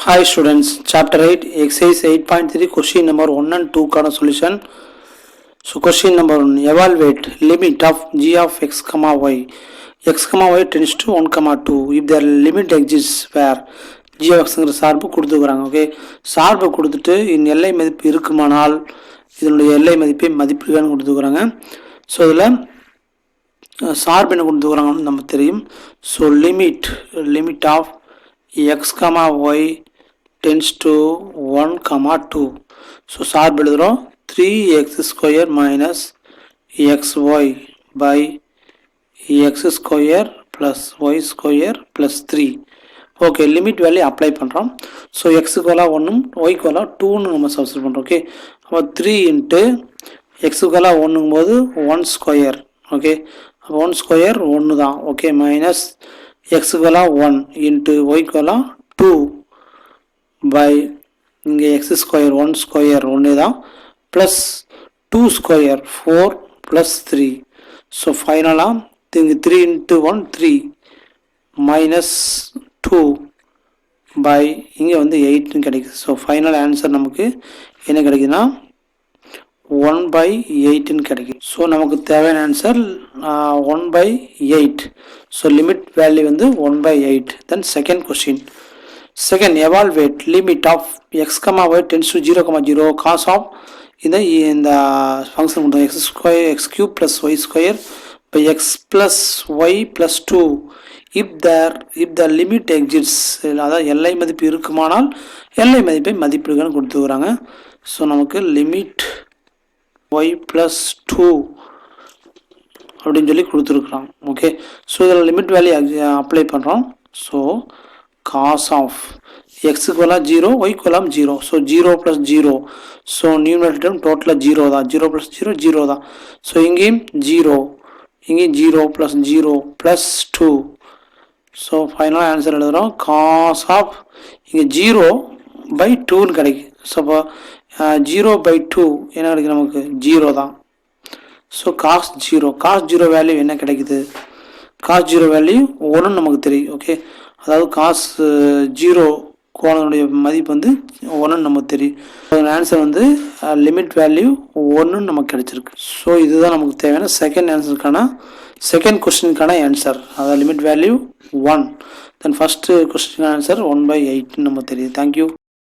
Hi students, chapter 8, exercise 8.3, question number 1 and 2 kind of solution. So question number 1, evaluate limit of g of x comma y. X comma y tends to 1 comma 2 if their limit exists where g of x சார்பு கொடுத்துக்கிறாங்க. Okay, சார்பு கொடுத்துட்டு இந்த எல்லை மதிப்பு இருக்குமானால் இதனுடைய எல்லை மதிப்பை மதிப்பிடுவேன்னு கொடுத்துக்கிறாங்க. ஸோ இதில் சார்பு என்ன கொடுத்துக்கிறாங்கன்னு நம்ம தெரியும். So limit of x comma y tends to 1 comma 2. So சார்பு எழுதுறோம் 3x square minus xy by x square plus y square plus 3. Okay, limit value apply பண்ணுறோம். ஸோ எக்ஸுக்குவலாக 1 ஒய்க்குவலாக 2ன்னு நம்ம சப்ஸ்டிட் பண்ணுறோம். ஓகே, அப்போ 3 இன்ட்டு எக்ஸுக்குவலாக 1ங்கும் போது 1 ஸ்கொயர். ஓகே, அப்போ 1 square 1 தான். Okay, minus எக்ஸுக்குவலாக 1 into ஒய்க்குவலாக 2 by இங்கே எக்ஸ் ஸ்கொயர் 1 ஸ்கொயர் 1 தான் ப்ளஸ் 2 ஸ்கொயர் 4 ப்ளஸ் 3. ஸோ ஃபைனலாக இங்கே 3 இன்ட்டு 1 3 மைனஸ் 2 பை இங்கே வந்து 8ன்னு கிடைக்குது. ஸோ ஃபைனல் ஆன்சர் நமக்கு என்ன கிடைக்குதுன்னா 1/8ன்னு கிடைக்கும். ஸோ நமக்கு தேவையான ஆன்சர் 1/8. ஸோ லிமிட் வேல்யூ வந்து 1/8. Then second question. Second, evaluate limit of x comma y tends to 0 comma 0 cos of இந்த function x square x cube plus y square by x plus y plus 2 if the limit exists. அதாவது எல்லை மதிப்பு இருக்குமானால் எல்லை மதிப்பை மதிப்பிடுங்கன்னு கொடுத்துக்கிறாங்க. So நமக்கு limit y plus 2 அப்படின்னு சொல்லி கொடுத்துருக்குறாங்க. ஓகே, ஸோ இதில் லிமிட் வேல்யூ அப்ளை பண்ணுறோம். So cos of x equal 0 y equal 0. So 0 plus 0. So numerator term total 0 தான். 0 plus 0 0 தான். So இங்கேயும் 0 இங்கே 0 plus 0 plus 2. So final answer எழுதுறோம் cos of இங்கே 0 by 2 கிடைக்கும். ஸோ இப்போ 0 by 2 என்ன கிடைக்கும் நமக்கு 0 தான். ஸோ cos 0 வேல்யூ என்ன கிடைக்குது? cos 0 வேல்யூ 1 நமக்கு தெரியும். ஓகே, அதாவது cos 0 கோணனுடைய மதிப்பு வந்து 1 நமக்கு தெரியும். அதோட ஆன்சர் வந்து லிமிட் வேல்யூ 1 நமக்கு கிடைச்சிருக்கு. ஸோ இதுதான் நமக்கு தேவையான செகண்ட் கொஸ்டினுக்கான ஆன்சர். அதாவது லிமிட் வேல்யூ 1. தென் ஃபர்ஸ்ட் கொஸ்டின் ஆன்சர் 1/8 நமக்கு தெரியுது. தேங்க்யூ.